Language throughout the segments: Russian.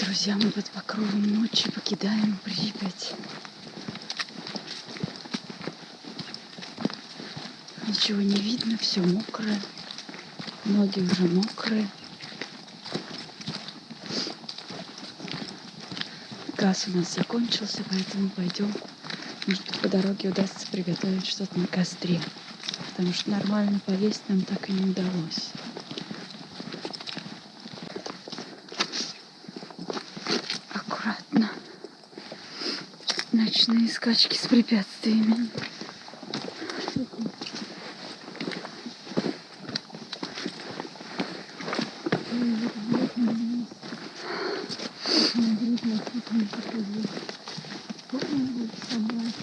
Друзья, мы под покровом ночи покидаем Припять. Ничего не видно, все мокрое. Ноги уже мокрые. Газ у нас закончился, поэтому пойдем. Может быть, по дороге удастся приготовить что-то на костре. Потому что нормально поесть нам так и не удалось. Аккуратно. Ночные скачки с препятствиями.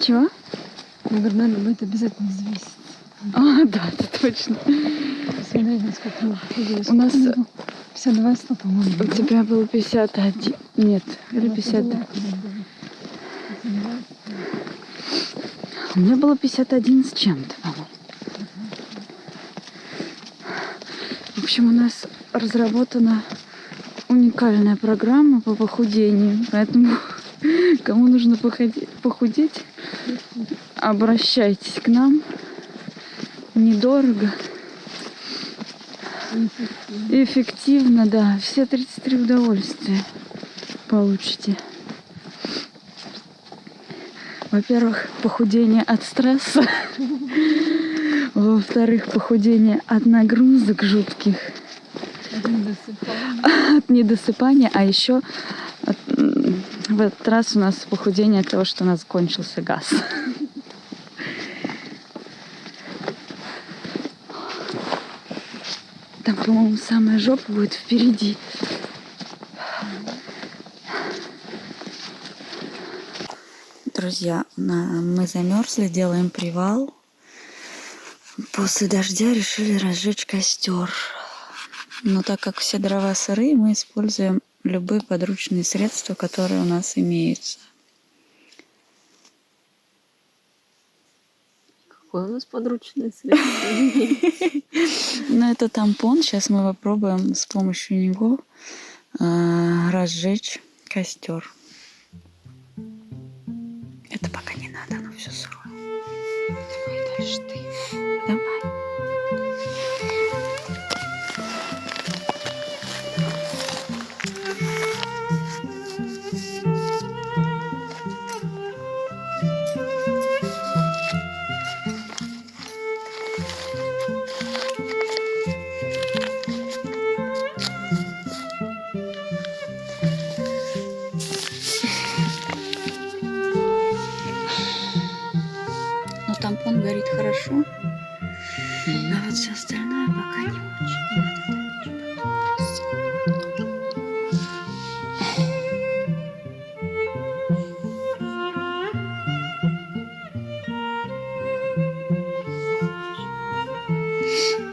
Чего? Я говорю, надо будет обязательно взвесить. А, да, это точно. Посмотреть, насколько мы похудели. У нас 52 100, по-моему. у тебя было 51. Нет, или 52. У меня было 51 с чем-то, по-моему. В общем, у нас разработана уникальная программа по похудению. Поэтому, кому нужно похудеть, обращайтесь к нам. Недорого. Эффективно, да. Все 33 удовольствия получите. Во-первых, похудение от стресса. Во-вторых, похудение от нагрузок жутких. От недосыпания. А еще в этот раз у нас похудение от того, что у нас кончился газ. Там, по-моему, самая жопа будет впереди. Друзья, мы замерзли, делаем привал. После дождя решили разжечь костер. Но так как все дрова сырые, мы используем любые подручные средства, которые у нас имеются. Какое у нас подручное средство? Ну, это тампон. Сейчас мы попробуем с помощью него разжечь костер. Это пока не надо, оно все сырое. Давай дальше ты. Давай. Но тампон горит хорошо. А вот все остальное пока не очень.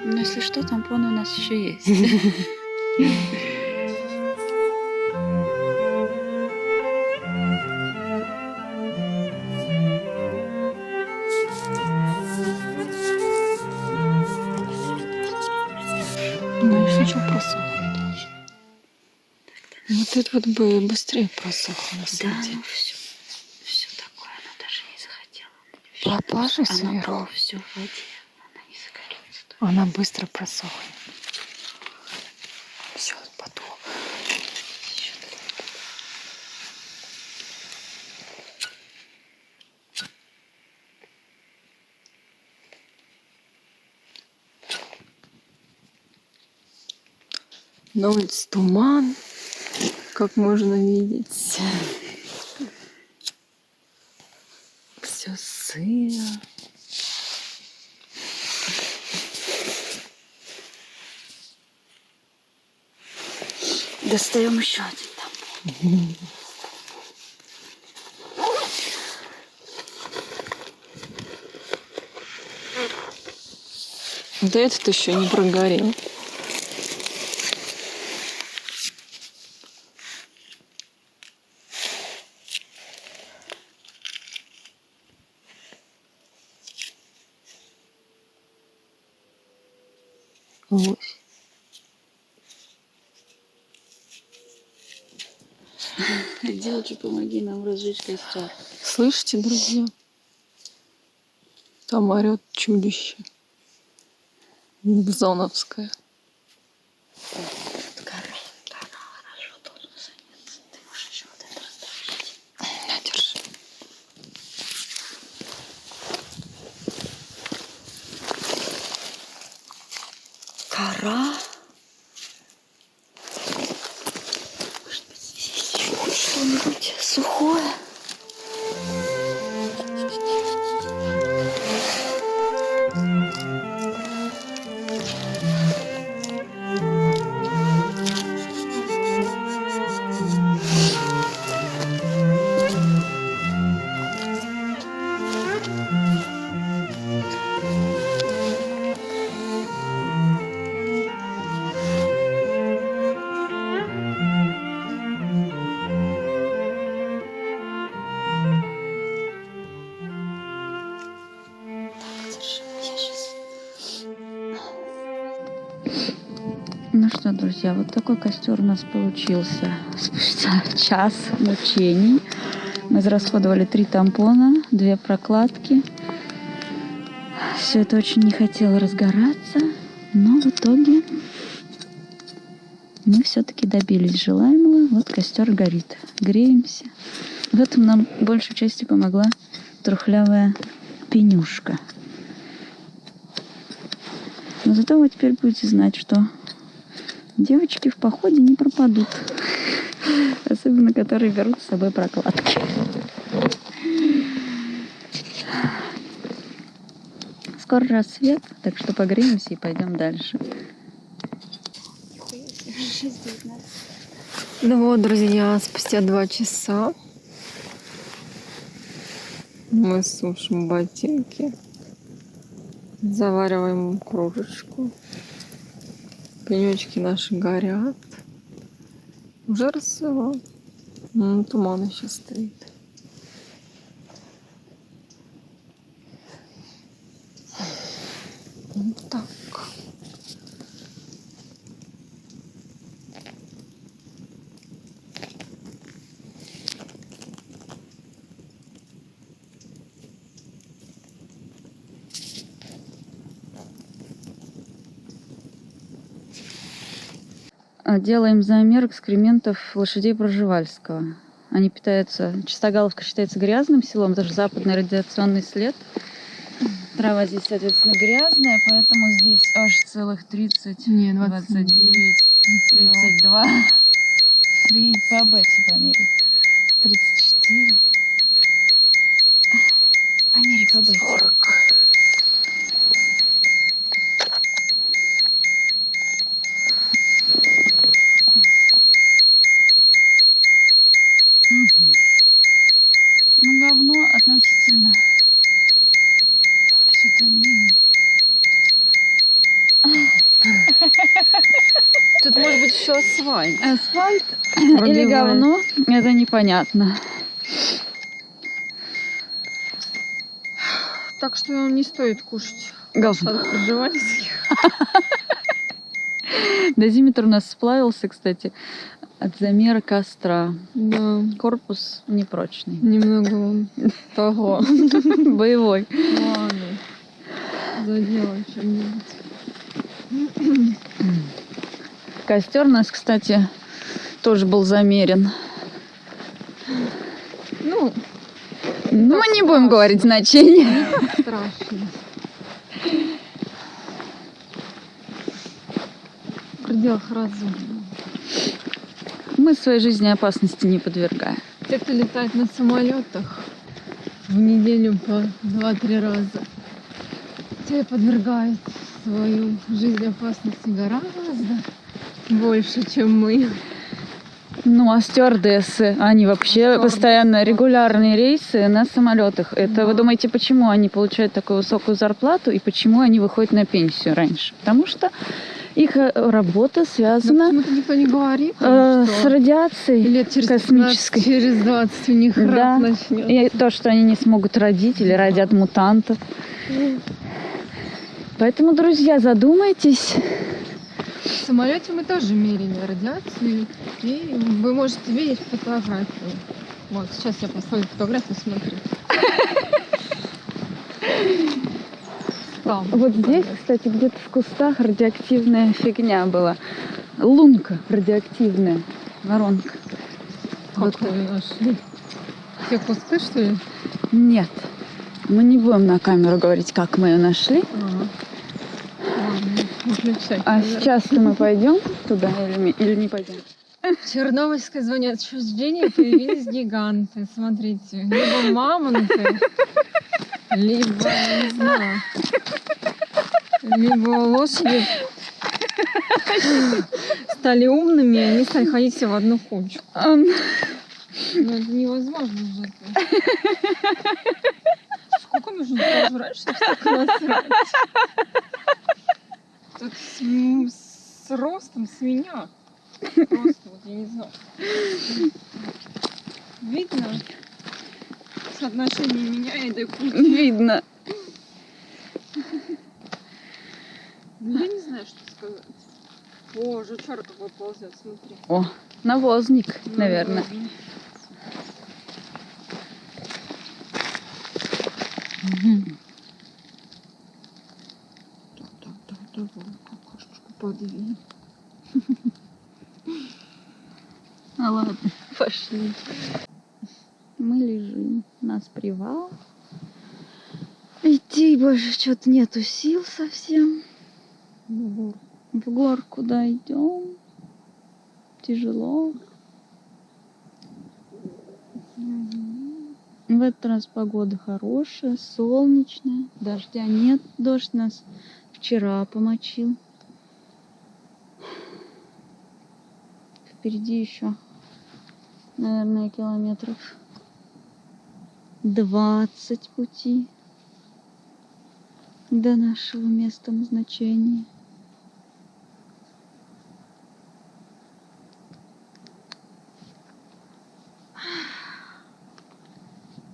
Но если что, тампон у нас еще есть. Ну, если что, просохло тоже. Вот это вот бы быстрее просохло, на самом деле. Все такое, она даже не захотела. Пропажа Она сверху. было все в воде, она не загорится. Она быстро просохнет. Все, потом. На улице туман, как можно видеть. Все сыро. Достаем еще один тампон. Да этот еще не прогорел. Вот. Иди лучше помоги нам разжечь костер. Слышите, друзья? Там орет чудище. Зоновское. Гора, хорошо, должен заняться. Ты можешь еще вот это растащить. На, держи. Кора. Может быть, здесь есть еще хоть что-нибудь сухое? Ну что, друзья, вот такой костер у нас получился спустя час мучений. Мы израсходовали 3 тампона, 2 прокладки. Все это очень не хотело разгораться, но в итоге мы все-таки добились желаемого. Вот костер горит. Греемся. В этом нам большей частью помогла трухлявая пенюшка. Но зато вы теперь будете знать, что девочки в походе не пропадут. Особенно, которые берут с собой прокладки. Скоро рассвет, так что погреемся и пойдем дальше. Ну вот, друзья, спустя 2 часа мы сушим ботинки, завариваем кружечку. Пенечки наши горят. Уже рассвело. Туман еще стоит. Вот так. Делаем замер экскрементов лошадей Пржевальского. Они питаются... Чистогаловка считается грязным селом, это же западный радиационный след. Трава здесь, соответственно, грязная, поэтому здесь аж целых 30, Не, 29, 32. По Бетти померяй. 34. Померяй по Бетти. 40. Ну, говно относительно. 51. Тут может быть еще асфальт. Асфальт или Пробивает. говно, это непонятно. Так что не стоит кушать. Говно. От Пржевальских. Дозиметр у нас сплавился, кстати, от замера костра. Да, Корпус непрочный. немного он того. Боевой. Ладно. Заделаем что-нибудь. Костер у нас, кстати, тоже был замерен. Ну, Ну, мы не будем говорить значение. страшно. В пределах разума. Мы своей жизни опасности не подвергаем. Те, кто летает на самолетах в неделю по 2-3 раза, те подвергают свою жизнь опасности гораздо больше, чем мы. Ну, а стюардессы, они вообще постоянно регулярные рейсы на самолетах. Это вы думаете, почему они получают такую высокую зарплату и почему они выходят на пенсию раньше? Потому что их работа связана Почему-то никто не говорит, с радиацией лет через космической. 15, через 20 у них Да. рак начнется. И то, что они не смогут родить или родят мутантов. Поэтому, друзья, задумайтесь В самолете мы тоже мерили радиацию, и вы можете видеть фотографию. Вот, сейчас я поставлю фотографию, смотри. Там. Вот здесь, кстати, где-то в кустах радиоактивная фигня была. Лунка радиоактивная, воронка. Как вы ее нашли? Все кусты, что ли? Нет, мы не будем на камеру говорить, как мы ее нашли. Ага. Ладно, выключай. А сейчас-то мы пойдем туда или не пойдем? В Чернобыльское звание отчуждения появились гиганты. Смотрите, либо мамонты, либо, не знаю, либо лошади стали умными, и они стали ходить все в одну кучку. Но это невозможно же. Сколько нужно пожрать, чтобы столько насрать? Тут с ростом с меня. Просто вот я не знаю. Видно соотношение меня и до кучи. Видно. Ну, я не знаю, что сказать. О, жучара какой ползет, смотри. О, навозник, наверное. Так, какашечку подвинь. А ладно, пошли. Мы лежим, у нас привал. Идти больше что-то нету сил совсем. В горку, да, идем. Тяжело. В этот раз погода хорошая, солнечная. Дождя нет. Дождь нас вчера помочил. Впереди еще, наверное, километров 20 пути до нашего места назначения.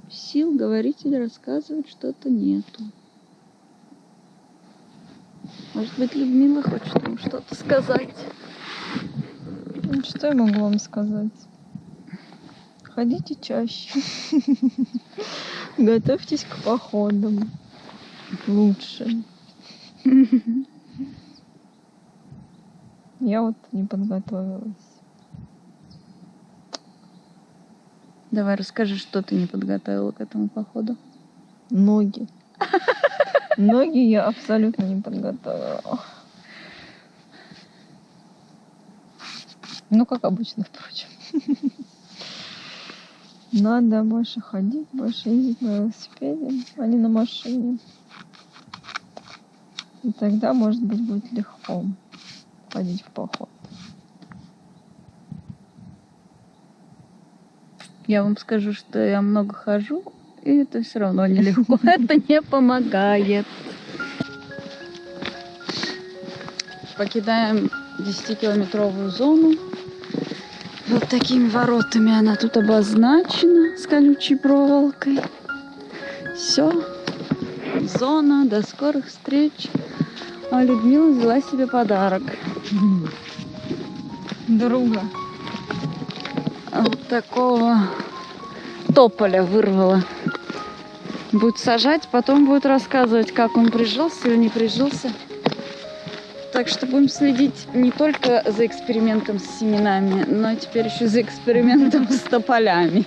Сил говорить или рассказывать что-то нету. Может быть, Людмила хочет вам что-то сказать? Ну, что я могу вам сказать? Ходите чаще. Готовьтесь к походам. Лучше. Я вот не подготовилась. Давай расскажи, что ты не подготовила к этому походу. Ноги. Ноги я абсолютно не подготовила. Ну, как обычно, впрочем. Надо больше ходить, больше ездить на велосипеде, а не на машине. И тогда, может быть, будет легко ходить в поход. Я вам скажу, что я много хожу, и это все равно нелегко. Это не помогает. Покидаем 10-километровую зону. Вот такими воротами она тут обозначена с колючей проволокой. Все. Зона. До скорых встреч. А Людмила взяла себе подарок. Друга. Вот такого тополя вырвала. Будет сажать, потом будет рассказывать, как он прижился или не прижился. Так что будем следить не только за экспериментом с семенами, но теперь еще за экспериментом с тополями.